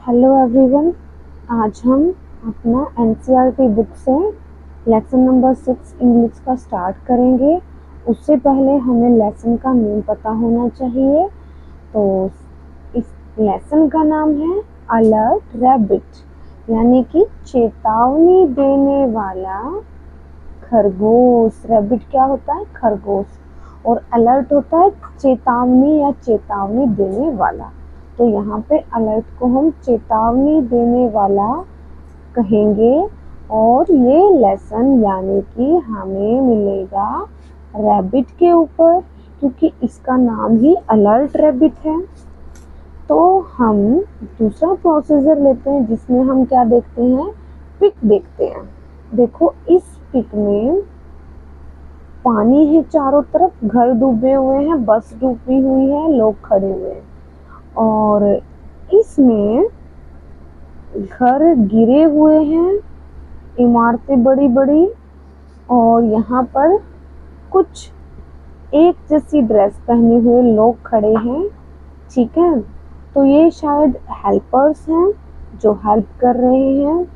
Hello everyone. आज हम अपना एनसीईआरटी बुक से लेसन नंबर 6 इंग्लिश का स्टार्ट करेंगे। उससे पहले हमें लेसन का नेम पता होना चाहिए। तो इस लेसन का नाम है अलर्ट रैबिट, यानी कि चेतावनी देने वाला खरगोश। रैबिट क्या होता है? खरगोश। और अलर्ट होता है चेतावनी या चेतावनी देने वाला। तो यहाँ पे अलर्ट को हम चेतावनी देने वाला कहेंगे। और ये लेसन यानी कि हमें मिलेगा रैबिट के ऊपर, क्योंकि इसका नाम ही अलर्ट रैबिट है। तो हम दूसरा प्रोसीजर लेते हैं, जिसमें हम क्या देखते हैं? पिक देखते हैं। देखो इस पिक में पानी है, चारों तरफ घर डूबे हुए हैं, बस डूबी हुई है, लोग खड़े हुए हैं। और इसमें घर गिरे हुए हैं, इमारतें बड़ी बड़ी, और यहाँ पर कुछ एक जैसी ड्रेस पहने हुए लोग खड़े हैं। ठीक है, तो ये शायद हेल्पर्स हैं जो हेल्प कर रहे हैं।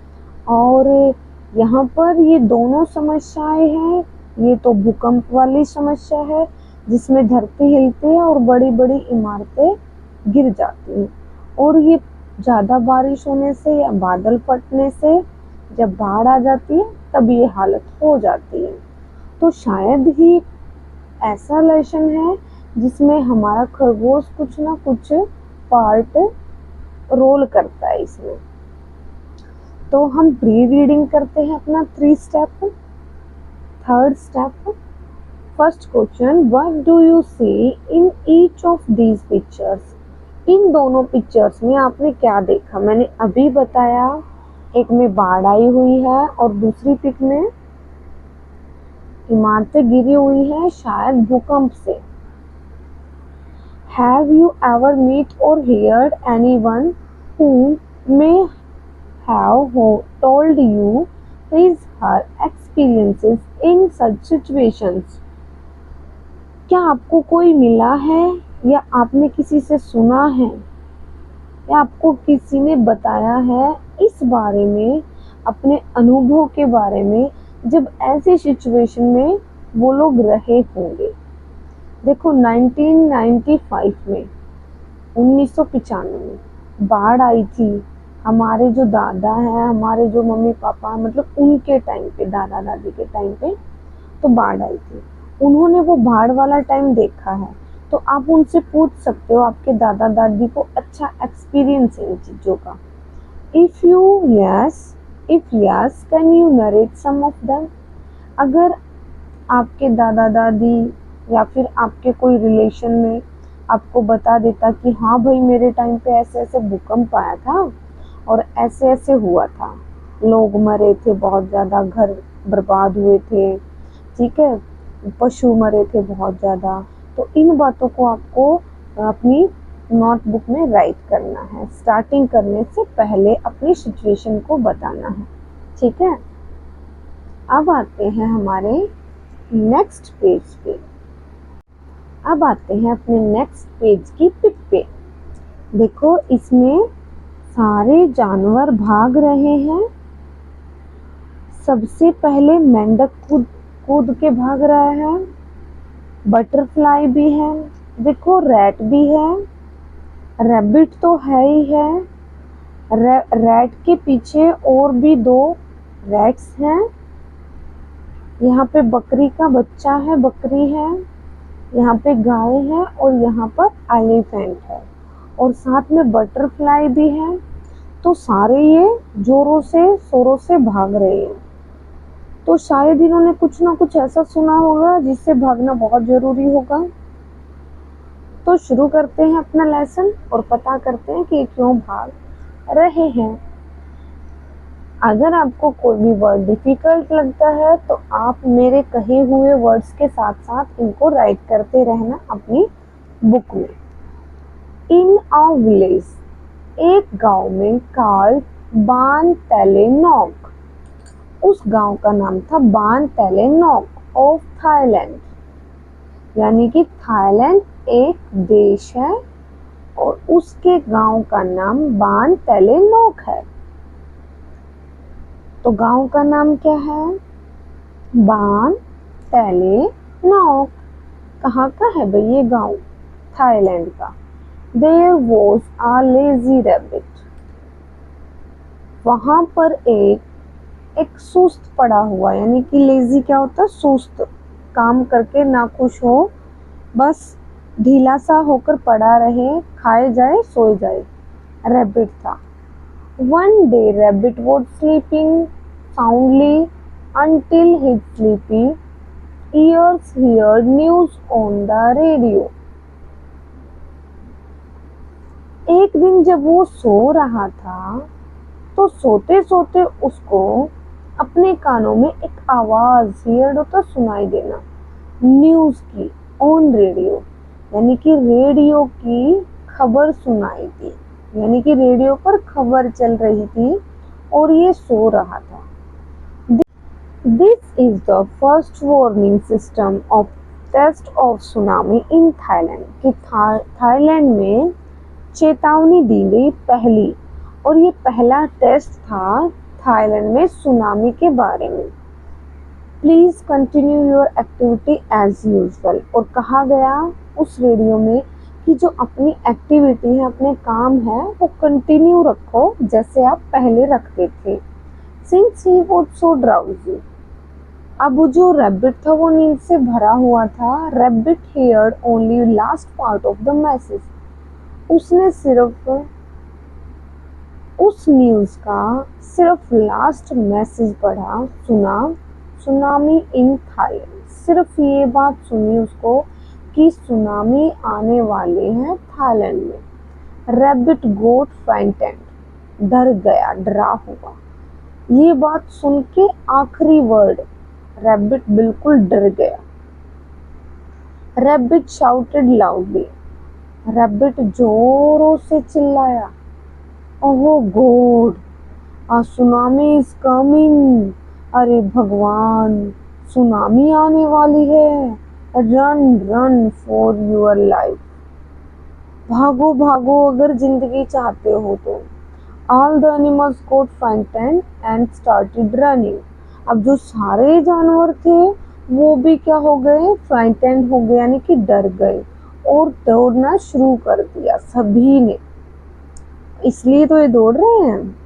और यहाँ पर ये दोनों समस्याएं हैं। ये तो भूकंप वाली समस्या है जिसमें धरती हिलती है और बड़ी बड़ी इमारतें गिर जाती हैं। और ये ज़्यादा बारिश होने से या बादल फटने से जब बाढ़ आ जाती है तब ये हालत हो जाती है। तो शायद ही ऐसा लेसन है जिसमें हमारा खरगोश कुछ ना कुछ पार्ट रोल करता है इसमें। तो हम प्री रीडिंग करते हैं अपना 3 step. Third step, first question, what do you see in each of these pictures? इन दोनों पिक्चर्स में आपने क्या देखा? मैंने अभी बताया, एक में बाढ़ आई हुई है और दूसरी पिक में इमारतें गिरी हुई है, शायद भूकंप से। Have you ever met or heard anyone who may have told you his her experiences in such situations? क्या आपको कोई मिला है या आपने किसी से सुना है या आपको किसी ने बताया है इस बारे में, अपने अनुभव के बारे में, जब ऐसी सिचुएशन में वो लोग रहे होंगे? देखो 1995 में 1995 में बाढ़ आई थी। हमारे जो दादा हैं, हमारे जो मम्मी पापा, मतलब उनके टाइम पे, दादा दादी के टाइम पे तो बाढ़ आई थी। उन्होंने वो बाढ़ वाला टाइम देखा है। तो आप उनसे पूछ सकते हो, आपके दादा दादी को अच्छा एक्सपीरियंस है इन चीज़ों का। If yes can you narrate some of them? अगर आपके दादा दादी या फिर आपके कोई रिलेशन में आपको बता देता कि हाँ भाई मेरे टाइम पे ऐसे ऐसे भूकंप आया था और ऐसे ऐसे हुआ था, लोग मरे थे, बहुत ज़्यादा घर बर्बाद हुए थे, ठीक है, पशु मरे थे बहुत ज़्यादा, तो इन बातों को आपको अपनी नोटबुक में राइट करना है। स्टार्टिंग करने से पहले अपनी सिचुएशन को बताना है। ठीक है, अब आते हैं हमारे नेक्स्ट पेज पे। अब आते हैं अपने नेक्स्ट पेज की पिक पे। देखो इसमें सारे जानवर भाग रहे हैं। सबसे पहले मेंढक कूद कूद के भाग रहा है, बटरफ्लाई भी है, देखो रैट भी है, रैबिट तो है ही है, रैट के पीछे और भी 2 रैट्स हैं, यहाँ पे बकरी का बच्चा है, बकरी है, यहाँ पे गाय है और यहाँ पर एलिफेंट है, और साथ में बटरफ्लाई भी है। तो सारे ये जोरों से शोरों से भाग रहे हैं। तो शायद इन्होंने कुछ ना कुछ ऐसा सुना होगा जिससे भागना बहुत जरूरी होगा। तो शुरू करते हैं अपना लेसन और पता करते हैं कि क्यों भाग रहे हैं। अगर आपको कोई भी वर्ड डिफिकल्ट लगता है तो आप मेरे कहे हुए वर्ड्स के साथ साथ इनको राइट करते रहना अपनी बुक में। इन अ विलेज, एक गांव में, कॉल्ड बान तेले नोक, उस गांव का नाम था बान तेले नोक ऑफ थाईलैंड, यानी कि थाईलैंड एक देश है और उसके गांव का नाम बान तेले नोक है। तो गांव का नाम क्या है? बान तेले नोक। कहाँ का है भाई ये गांव? थाईलैंड का। There was a lazy rabbit. वहां पर एक सुस्त पड़ा हुआ, यानी कि लेजी क्या होता है? सुस्त, काम करके ना खुश हो, बस ढीला सा होकर पड़ा रहे, खाए जाए सोए जाए, रैबिट था। One day rabbit was sleeping soundly until his sleepy ears heard news on the radio. एक दिन जब वो सो रहा था तो सोते सोते उसको अपने कानों में एक आवाज, हियर्ड होता सुनाई देना, न्यूज की, ऑन रेडियो, यानी कि रेडियो की खबर सुनाई दी, यानी कि रेडियो पर खबर चल रही थी और ये सो रहा था। This is the first warning system of test of tsunami in Thailand, कि थाईलैंड में चेतावनी दी गई पहली, और ये पहला टेस्ट था थाईलैंड में सुनामी के बारे में। Please continue your activity as usual. और कहा गया उस रेडियो में कि जो अपनी एक्टिविटी है, अपने काम है, वो कंटिन्यू रखो जैसे आप पहले रखते थे। Since he was so drowsy, अब जो रैबिट था वो नींद से भरा हुआ था। Rabbit heard only last part of the message, उसने सिर्फ उस न्यूज का सिर्फ लास्ट मैसेज पढ़ा, सुना, सुनामी इन थाईलैंड, सिर्फ ये बात सुनी उसको कि सुनामी आने वाले हैं थाईलैंड में। रैबिट गोट फ्राइटेंड, डर गया, डरा हुआ। ये बात सुन के आखिरी वर्ड, रैबिट बिल्कुल डर गया। रैबिट शाउटेड लाउडली, रैबिट जोरों से चिल्लाया, ओह God, a tsunami is coming, अरे भगवान, सुनामी आने वाली है। Run run for your life, भागो भागो अगर जिंदगी चाहते हो तो। All the animals got frightened and started running, अब जो सारे जानवर थे वो भी क्या हो गए? फ्राइटेंड हो गए, यानी कि डर गए और दौड़ना शुरू कर दिया सभी ने, इसलिए तो ये दौड़ रहे हैं।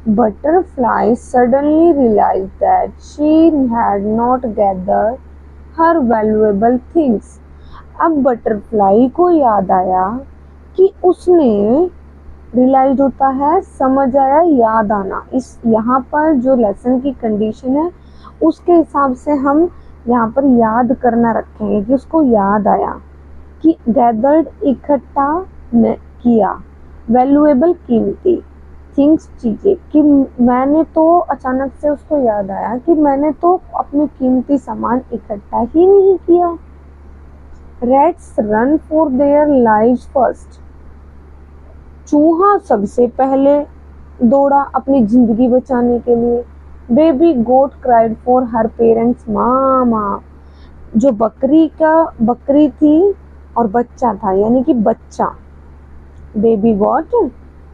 Butterfly suddenly realized that she had not gathered her valuable things. अब बटरफ्लाई को याद आया कि उसने, रियलाइज होता है, समझ आया, याद आना, इस यहाँ पर जो लेसन की कंडीशन है उसके हिसाब से हम यहाँ पर याद करना रखेंगे कि उसको याद आया कि गैदर्ड, इकट्ठा किया, वैल्यूएबल, कीमती, थिंग्स, चीजें, कि मैंने तो, अचानक से उसको याद आया कि मैंने तो अपने कीमती सामान इकट्ठा ही नहीं किया। Rats run for their lives first, चूहा सबसे पहले दौड़ा अपनी जिंदगी बचाने के लिए। Baby goat cried for her parents mama, जो बकरी थी और बच्चा था, यानी कि बच्चा, बेबी गॉट,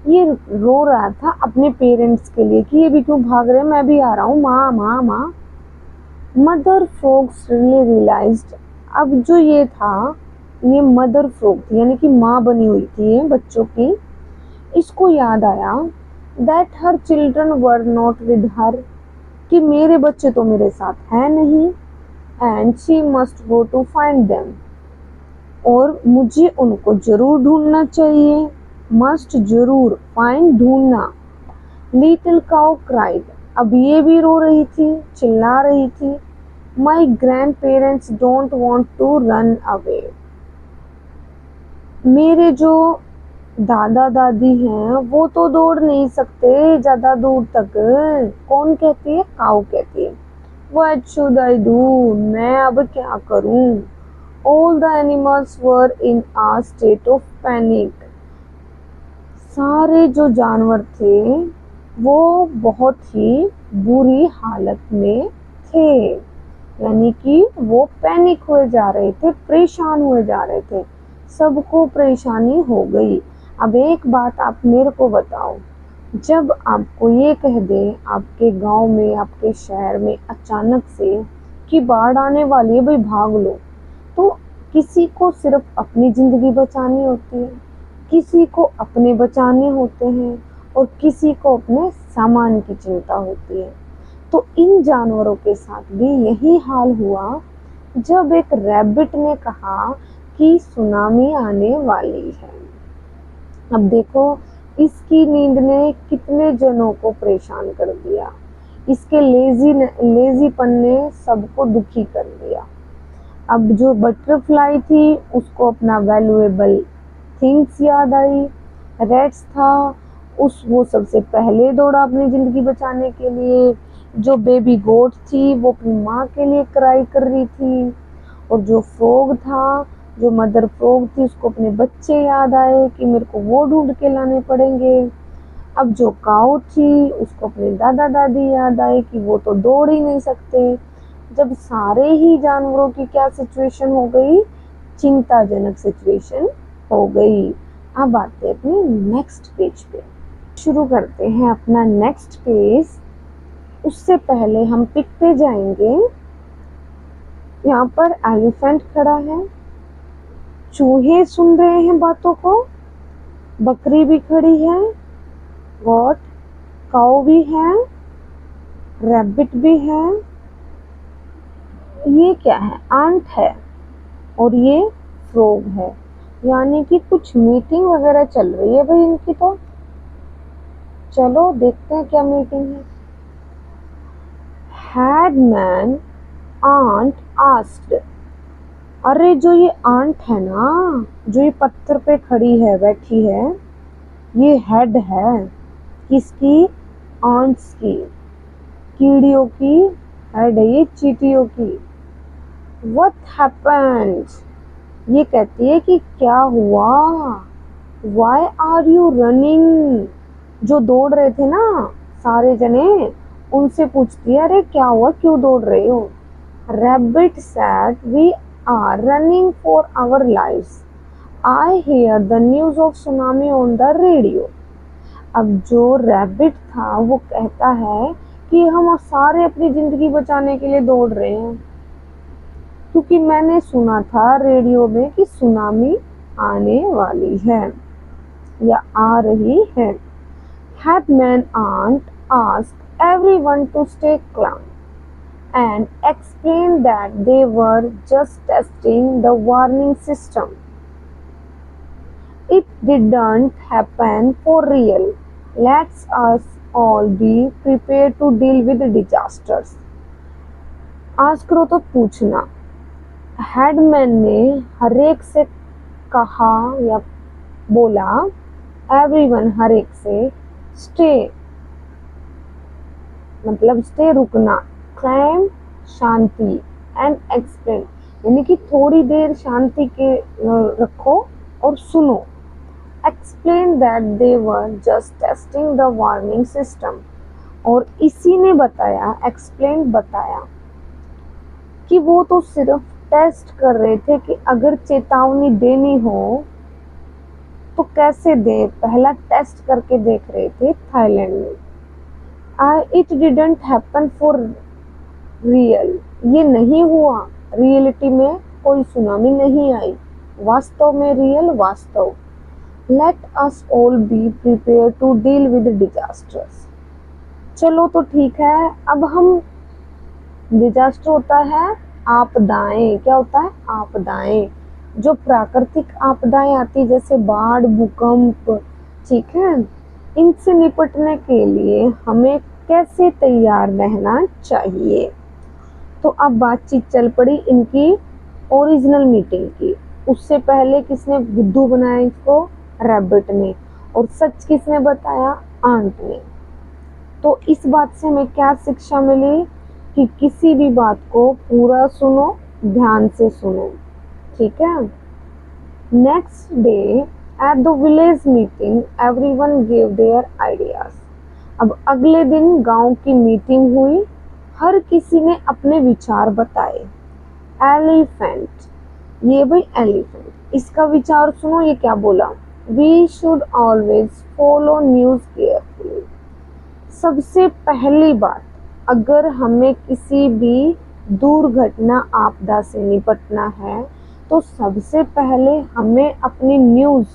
ये रो रहा था अपने पेरेंट्स के लिए कि ये भी क्यों भाग रहे, मैं भी आ रहा हूँ, माँ माँ माँ। मदर फ्रॉग्स रियलाइज्ड, अब जो ये था ये मदर फ्रॉग थी, यानी कि माँ बनी हुई थी ये बच्चों की, इसको याद आया that her children were not with her, कि मेरे बच्चे तो मेरे साथ हैं नहीं, and she must go to find them, और मुझे उनको जरूर ढूंढना चाहिए, मस्ट जरूर, फाइंड ढूंढना। लिटिल काउ क्राइड, अब ये भी रो रही थी, चिल्ला रही थी, my grandparents don't want to run away, मेरे जो दादा दादी हैं वो तो दौड़ नहीं सकते ज्यादा दूर तक। कौन कहती है? काउ कहती है। व्हाट शुड आई डू, मैं अब क्या करूं? All the animals were in a state of panic, सारे जो जानवर थे वो बहुत ही बुरी हालत में थे, यानी कि वो पैनिक हुए जा रहे थे, परेशान हुए जा रहे थे। सबको परेशानी हो गई। अब एक बात आप मेरे को बताओ, जब आपको ये कह दे आपके गांव में, आपके शहर में अचानक से कि बाढ़ आने वाली है, भाई भाग लो, तो किसी को सिर्फ अपनी जिंदगी बचानी होती है, किसी को अपने बचाने होते हैं और किसी को अपने सामान की चिंता होती है। तो इन जानवरों के साथ भी यही हाल हुआ जब एक रैबिट ने कहा कि सुनामी आने वाली है। अब देखो, इसकी नींद ने कितने जनों को परेशान कर दिया, इसके लेजीपन ने सबको दुखी कर दिया। अब जो बटरफ्लाई थी उसको अपना वैल्यूएबल थिंग्स याद आई, रेट्स था वो सबसे पहले दौड़ा अपनी जिंदगी बचाने के लिए, जो बेबी गोट थी वो अपनी माँ के लिए क्राई कर रही थी, और जो फ्रॉग था, जो मदर फ्रॉग थी, उसको अपने बच्चे याद आए कि मेरे को वो ढूंढ के लाने पड़ेंगे। अब जो काऊ थी उसको अपने दादा दादी याद आए कि वो तो दौड़ ही नहीं सकते। जब सारे ही जानवरों की क्या सिचुएशन हो गई, चिंताजनक सिचुएशन हो गई। अब आते हैं अपने नेक्स्ट पेज पे, शुरू करते हैं अपना नेक्स्ट पेज। उससे पहले हम पिक पे जाएंगे। यहाँ पर एलिफेंट खड़ा है, चूहे सुन रहे हैं बातों को, बकरी भी खड़ी है, गॉट काऊ भी है, रैबिट भी है, ये क्या है, आंट है, और ये फ्रॉग है। यानी कि कुछ मीटिंग वगैरह चल रही है भाई इनकी। तो चलो देखते हैं क्या मीटिंग है। हैडमैन आंट आस्क्ड, अरे जो ये आंट है ना, जो ये पत्थर पे खड़ी है, बैठी है, ये हेड है किसकी, आंट्स की, कीड़ियों की हेड है ये, चींटियों की। व्हाट हैपेंड, ये कहती है कि क्या हुआ, व्हाई आर यू रनिंग, जो दौड़ रहे थे ना सारे जने, उनसे पूछती है अरे क्या हुआ, क्यों दौड़ रहे हो। Rabbit said, we are running for our lives, I hear the news of tsunami on the radio. अब जो रैबिट था वो कहता है कि हम सारे अपनी जिंदगी बचाने के लिए दौड़ रहे हैं, क्योंकि मैंने सुना था रेडियो में कि सुनामी आने वाली है या आ रही है। Headman aunt asked everyone to stay calm and explained that they were just testing the warning system. It didn't happen for real. Let's us all be prepared to deal with disasters. आज करो तो पूछना। Headman ने हरेक से कहा या बोला, एवरीवन हरेक से, स्टे मतलब स्टे रुकना, क्लाइम शांति, एंड एक्सप्लेन यानी कि थोड़ी देर शांति के रखो और सुनो। Explain that they were just testing the warning system, और इसी ने बताया, एक्सप्लेन बताया कि वो तो सिर्फ टेस्ट कर रहे थे कि अगर चेतावनी देनी हो तो कैसे दे, पहला टेस्ट करके देख रहे थे थाईलैंड में। It didn't happen for real, ये नहीं हुआ, रियलिटी में कोई सुनामी नहीं आई, वास्तव में, रियल वास्तव। Let us all be prepare to deal with disasters. चलो तो ठीक है, अब हम, डिजास्टर होता है आपदाएं, क्या होता है, आपदाएं, जो प्राकृतिक आपदाएं आती जैसे बाढ़, भूकंप, ठीक है, इनसे निपटने के लिए हमें कैसे तैयार रहना चाहिए। तो अब बातचीत चल पड़ी इनकी ओरिजिनल मीटिंग की। उससे पहले किसने बुद्धू बनाया इसको, रैबिट ने, और सच किसने बताया, आंट ने। तो इस बात से हमें क्या शिक्षा मिली कि किसी भी बात को पूरा सुनो, ध्यान से सुनो, ठीक है। Next day at the village meeting everyone gave their ideas. अब अगले दिन गांव की मीटिंग हुई, हर किसी ने अपने विचार बताए। एलिफेंट, ये भाई एलिफेंट, इसका विचार सुनो, ये क्या बोला, we should always follow news carefully. सबसे पहली बात, अगर हमें किसी भी दुर्घटना आपदा से निपटना है तो सबसे पहले हमें अपनी न्यूज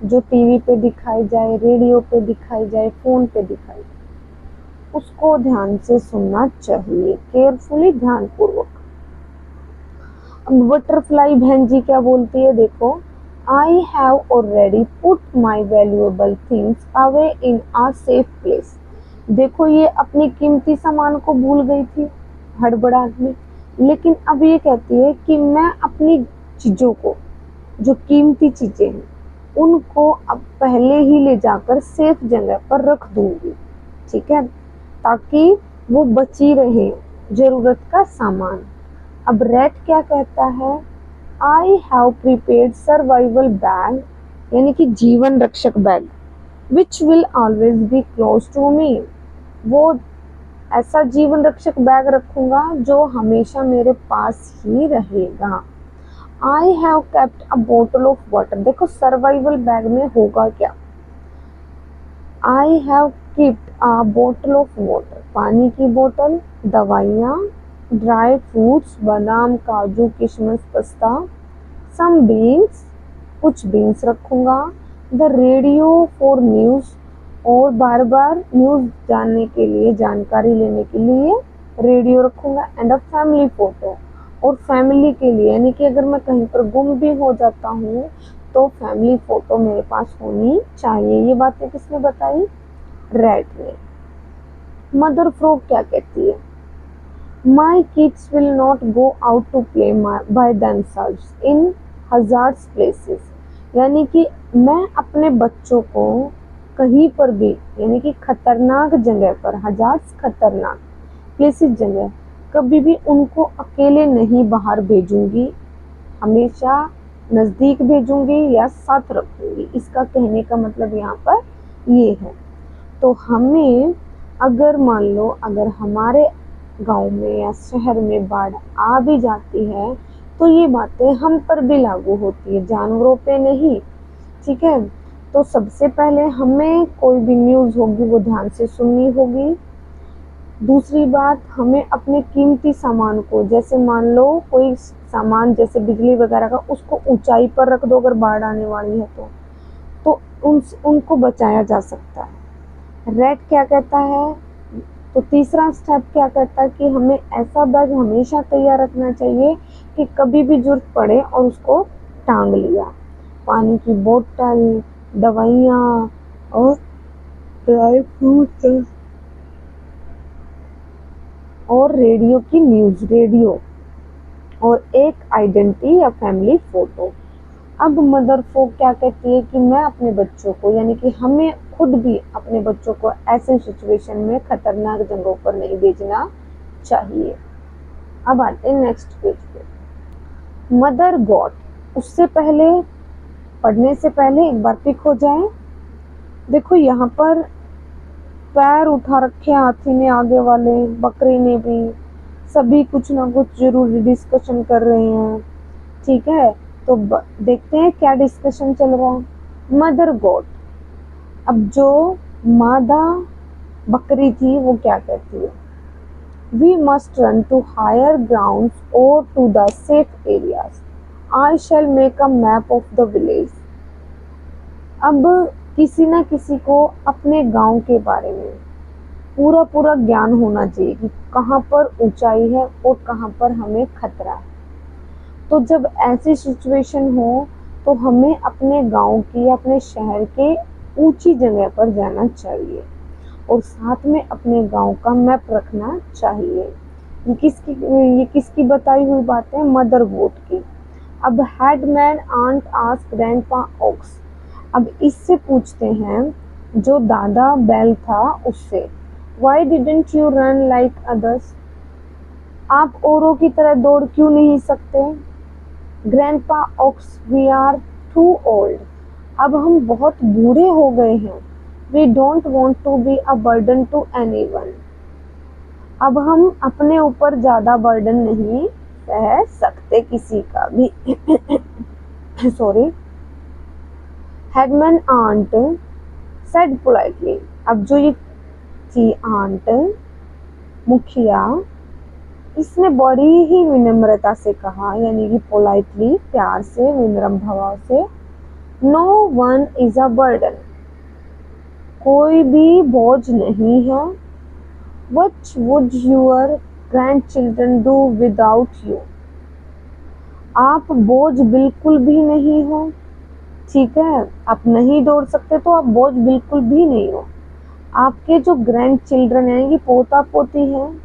जो टीवी पे दिखाई जाए, रेडियो पे दिखाई जाए, फोन पे दिखाई जाए, उसको ध्यान से सुनना चाहिए, केयरफुली, ध्यानपूर्वक। अब बटरफ्लाई बहन जी क्या बोलती है, देखो, I have already put my valuable things away in a safe place. देखो ये अपनी कीमती सामान को भूल गई थी हड़बड़ाहट में, लेकिन अब ये कहती है कि मैं अपनी चीजों को, जो कीमती चीजें हैं, उनको अब पहले ही ले जाकर सेफ जगह पर रख दूंगी, ठीक है, ताकि वो बची रहे, जरूरत का सामान। अब रेट क्या कहता है, I have prepared survival bag, यानी कि जीवन रक्षक bag, which will always be close to me. वो ऐसा जीवन रक्षक बैग रखूंगा जो हमेशा मेरे पास ही रहेगा। I have kept a bottle of water, देखो सर्वाइवल बैग में होगा क्या, I have kept a bottle of water, पानी की बोतल, दवाइयाँ, ड्राई फ्रूट्स, बादाम, काजू, किशमिश, पिस्ता, सम बीन्स, कुछ बीन्स रखूंगा, द रेडियो फॉर न्यूज, और बार बार न्यूज जानने के लिए, जानकारी लेने के लिए रेडियो रखूंगा, एंड अ फैमिली फोटो, और फैमिली के लिए, यानी कि अगर मैं कहीं पर गुम भी हो जाता हूँ तो फैमिली फोटो मेरे पास होनी चाहिए। ये बातें किसने बताई, रैट ने। मदर फ्रॉग क्या कहती है, my kids will not go out to play by themselves in hazardous places, यानी कि मैं अपने बच्चों को कहीं पर भी, यानी कि खतरनाक जगह पर, हजार्ड्स खतरनाक, प्लेसेस जगह, कभी भी उनको अकेले नहीं बाहर भेजूंगी, हमेशा नजदीक भेजूंगी या साथ रखूंगी। इसका कहने का मतलब यहाँ पर ये है। तो हमें अगर मान लो अगर हमारे गांव में या शहर में बाढ़ आ भी जाती है तो ये बातें हम पर भी लागू होती है, जानवरों पे नहीं, ठीक है। तो सबसे पहले हमें कोई भी न्यूज होगी वो ध्यान से सुननी होगी। दूसरी बात, हमें अपने कीमती सामान को, जैसे मान लो कोई सामान जैसे बिजली वगैरह का, उसको ऊंचाई पर रख दो अगर बाढ़ आने वाली है तो उनको बचाया जा सकता है। रेड क्या कहता है, तो तीसरा स्टेप क्या कहता है कि हमें ऐसा बैग हमेशा तैयार रखना चाहिए कि कभी भी जरूरत पड़े और उसको टांग लिया। पानी की बोतल, दवाइयाँ और ड्राई फ्रूट और रेडियो की न्यूज, रेडियो, और एक आइडेंटिटी या फैमिली फोटो। अब मदर फोक क्या कहती है कि मैं अपने बच्चों को, यानी कि हमें खुद भी अपने बच्चों को ऐसे सिचुएशन में खतरनाक जगहों पर नहीं भेजना चाहिए। अब आते हैं नेक्स्ट पेज पे, मदर गॉड। उससे पहले, पढ़ने से पहले एक बार पिक हो जाए। देखो यहाँ पर पैर उठा रखे हाथी ने, आगे वाले बकरी ने भी, सभी कुछ ना कुछ जरूरी डिस्कशन कर रहे हैं, ठीक है। तो देखते हैं क्या डिस्कशन चल रहा है। मदर गॉड, अब जो मादा बकरी थी वो क्या कहती है, we must run to higher ground और to the safe areas, I shall make a map of the village. अब किसी ना किसी को अपने गांव के बारे में पूरा ज्ञान होना चाहिए कि कहाँ पर ऊंचाई है और कहाँ पर हमें खतरा है। तो जब ऐसी सिचुएशन हो तो हमें अपने गांव की या अपने शहर के ऊंची जगह पर जाना चाहिए और साथ में अपने गांव का मैप रखना चाहिए। ये किसकी बताई हुई बात है, मदर गोट की। अब headman ant ask grandpa ox, अब इससे पूछते हैं जो दादा बैल था उससे, why didn't you run like others, आप औरों की तरह दौड़ क्यों नहीं सकते। Grandpa ox, we are too old, अब हम बहुत बूढ़े हो गए हैं। We don't want to be a burden to anyone, अब हम अपने ऊपर ज्यादा बर्डन नहीं सह सकते किसी का भी। Sorry. Headman ant said politely. अब जो ये थी आंट, मुखिया, इसने बड़ी ही विनम्रता से कहा, यानी कि पोलाइटली, प्यार से, विनम्र भाव से, no one is a burden, कोई भी बोझ नहीं है। What would your grandchildren do without you, आप बोझ बिल्कुल भी नहीं हो। ठीक है, आप नहीं दौड़ सकते तो आप बोझ बिल्कुल भी नहीं हो। आपके जो ग्रैंड चिल्ड्रन है, ये पोता पोती हैं,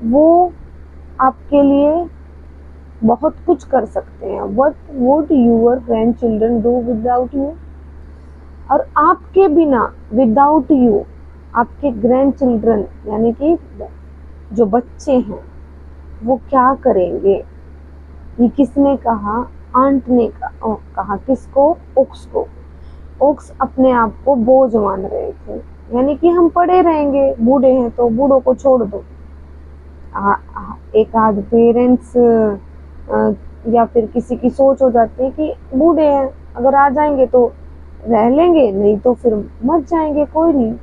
वो आपके लिए बहुत कुछ कर सकते हैं। What would your grandchildren do without you, और आपके बिना, विदाउट यू, आपके ग्रैंड चिल्ड्रन यानी कि जो बच्चे हैं वो क्या करेंगे। ये किसने कहा, आंट ने कहा। किसको, ओक्स को। ओक्स अपने आप को बोझ मान रहे थे, यानी कि हम पड़े रहेंगे, बूढ़े हैं तो बूढ़ों को छोड़ दो। एक आध पेरेंट्स या फिर किसी की सोच हो जाती है कि बूढ़े हैं, अगर आ जाएंगे तो रह लेंगे, नहीं तो फिर मर जाएंगे, कोई नहीं।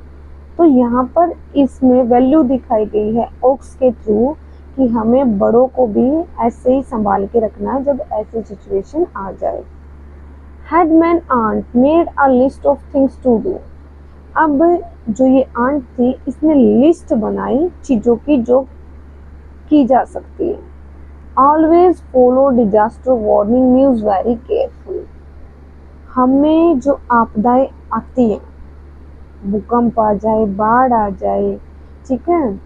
तो यहाँ पर इसमें वैल्यू दिखाई गई है ओक्स के थ्रू कि हमें बड़ों को भी ऐसे ही संभाल के रखना है जब ऐसी सिचुएशन आ जाए। Headman ant made a list of things to do. अब जो ये आंट थी, इसने लिस्ट बनाई चीजों की जो की जा सकती है। Always follow disaster warning news very careful. हमें जो आपदाएं आती हैं, भूकंप आ जाए, बाढ़ आ जाए, ठीक है,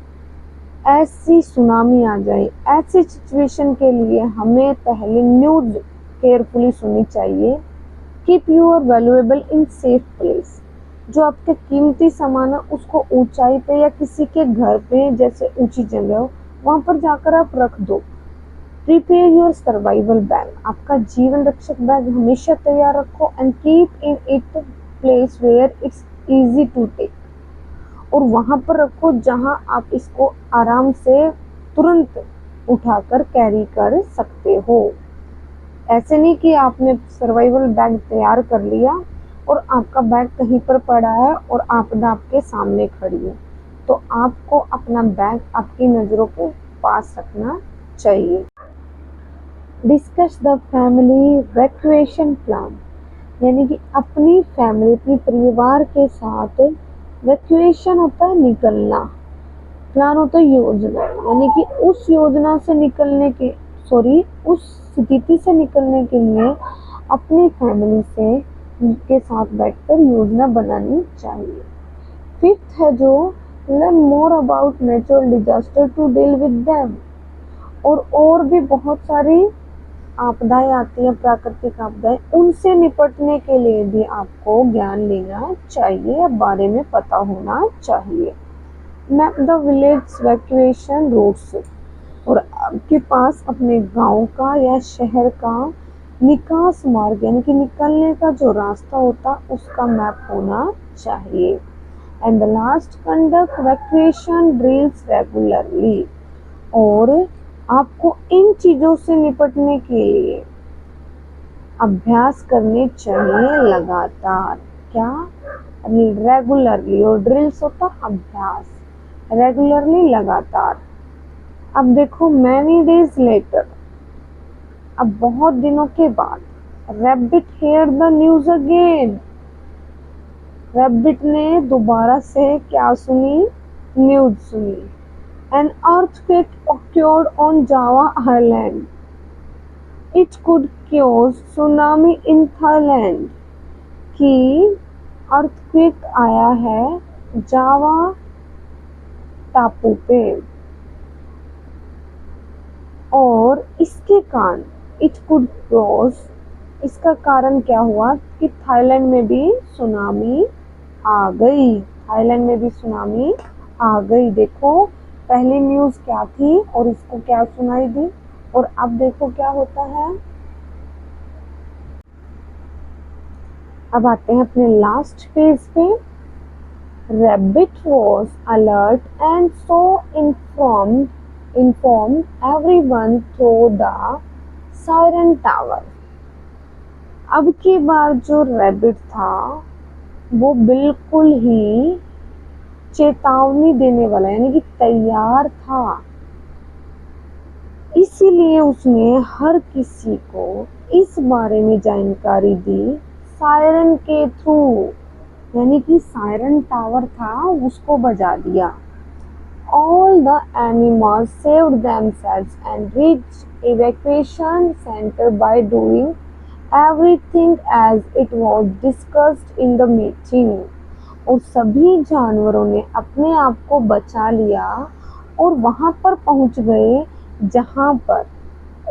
ऐसी सुनामी आ जाए, ऐसी सिचुएशन के लिए हमें पहले न्यूज केयरफुली सुननी चाहिए। Keep your valuable in safe place. जो आपके कीमती सामान है उसको ऊंचाई पे या किसी के घर पे, जैसे ऊंची जगह हो, वहां पर जाकर आप रख दो। Prepare your survival bag. आपका जीवन रक्षक बैग हमेशा तैयार रखो। And keep in it place where it's easy to take. और वहां पर रखो जहां आप इसको आराम से तुरंत उठाकर कैरी कर सकते हो। ऐसे नहीं कि आपने सर्वाइवल बैग तैयार कर लिया और आपका बैग कहीं पर पड़ा है और आपदा आपके सामने खड़ी है, तो आपको अपना बैग आपकी नजरों के पास रखना चाहिए। डिस्कस द फैमिली वैक्यूएशन प्लान, यानी कि अपनी फैमिली, अपने परिवार के साथ वैक्यूएशन होता है निकलना, प्लान होता है योजना, यानी कि उस योजना से निकलने के उस स्थिति से निकलने के लिए अपनी फैमिली से के साथ बैठकर योजना बनानी चाहिए। फिफ्थ है जो learn more about natural disaster to deal with them. और भी बहुत सारी आपदाएं आती हैं, प्राकृतिक आपदाएं, उनसे निपटने के लिए भी आपको ज्ञान लेना चाहिए, बारे में पता होना चाहिए। मैप द विलेज वैक्यूएशन रूट्स, और आपके पास अपने गांव का या शहर का निकास मार्ग, यानी कि निकलने का जो रास्ता होता उसका मैप होना चाहिए। And the last, conduct evacuation drills regularly. और आपको इन चीजों से निपटने के लिए अभ्यास करने चाहिए लगातार। क्या, रेगुलरली, और ड्रिल्स होता अभ्यास, रेगुलरली, लगातार। अब देखो, मैनी डेज लेटर, अब बहुत दिनों के बाद, rabbit hear the news again. Rabbit ने दोबारा से क्या सुनी, न्यूज सुनी। An earthquake occurred on Java Island. It could cause tsunami in Thailand. कि earthquake आया है जावा टापू पे, और इसके कारण it could cause, इसका कारण क्या हुआ कि थाईलैंड में भी सुनामी आ गई। थाईलैंड में भी सुनामी आ गई। देखो, पहली न्यूज क्या थी और इसको क्या सुनाई दी, और अब देखो क्या होता है। अब आते हैं अपने लास्ट पेज पे। Rabbit was alert and so informed informed everyone through the siren tower। अब की बार जो रैबिट था वो बिल्कुल ही चेतावनी देने वाला यानी कि तैयार था, इसीलिए उसने हर किसी को इस बारे में जानकारी दी सायरन के थ्रू, यानी कि सायरन टावर था उसको बजा दिया। All the animals saved themselves and reached evacuation center by doing everything as it was discussed in the meeting। और सभी जानवरों ने अपने आप को बचा लिया और वहां पर पहुंच गए जहां पर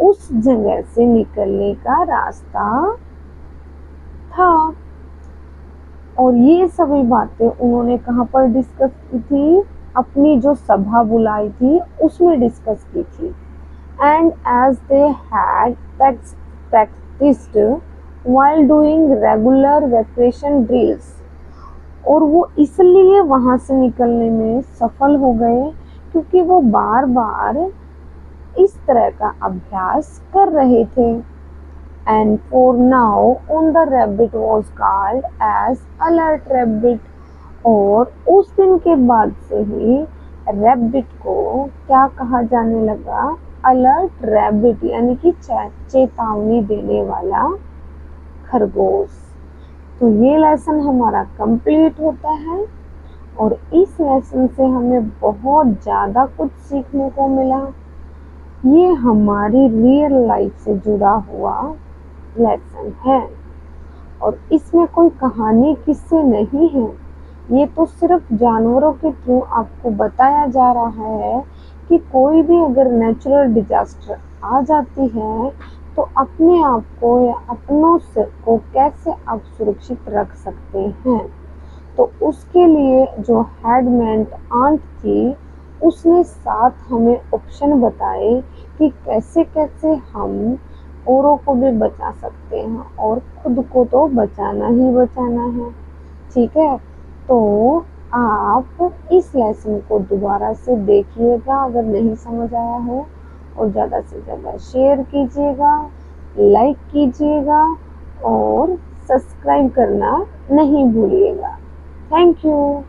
उस जगह से निकलने का रास्ता था। और ये सभी बातें उन्होंने कहां पर डिस्कस की थी, अपनी जो सभा बुलाई थी उसमें डिस्कस की थी। And as they had practised while doing regular evacuation drills, और वो इसलिए वहां से निकलने में सफल हो गए क्योंकि वो बार बार इस तरह का अभ्यास कर रहे थे। And for now on the rabbit was called as alert rabbit, और उस दिन के बाद से ही रैबिट को क्या कहा जाने लगा, अलर्ट रैबिट, यानी कि चेतावनी देने वाला खरगोश। तो ये लेसन हमारा कंप्लीट होता है और इस लेसन से हमें बहुत ज़्यादा कुछ सीखने को मिला। ये हमारी रियल लाइफ से जुड़ा हुआ लेसन है और इसमें कोई कहानी किस्से नहीं है, ये तो सिर्फ जानवरों के थ्रू आपको बताया जा रहा है कि कोई भी अगर नेचुरल डिजास्टर आ जाती है तो अपने आप को या अपनों से को कैसे आप सुरक्षित रख सकते हैं। तो उसके लिए जो हेडमेंट आंट थी उसने साथ हमें ऑप्शन बताए कि कैसे कैसे हम औरों को भी बचा सकते हैं और खुद को तो बचाना ही बचाना है। ठीक है, तो आप इस लेसन को दोबारा से देखिएगा अगर नहीं समझ आया हो, और ज़्यादा से ज़्यादा शेयर कीजिएगा, लाइक कीजिएगा और सब्सक्राइब करना नहीं भूलिएगा। Thank you.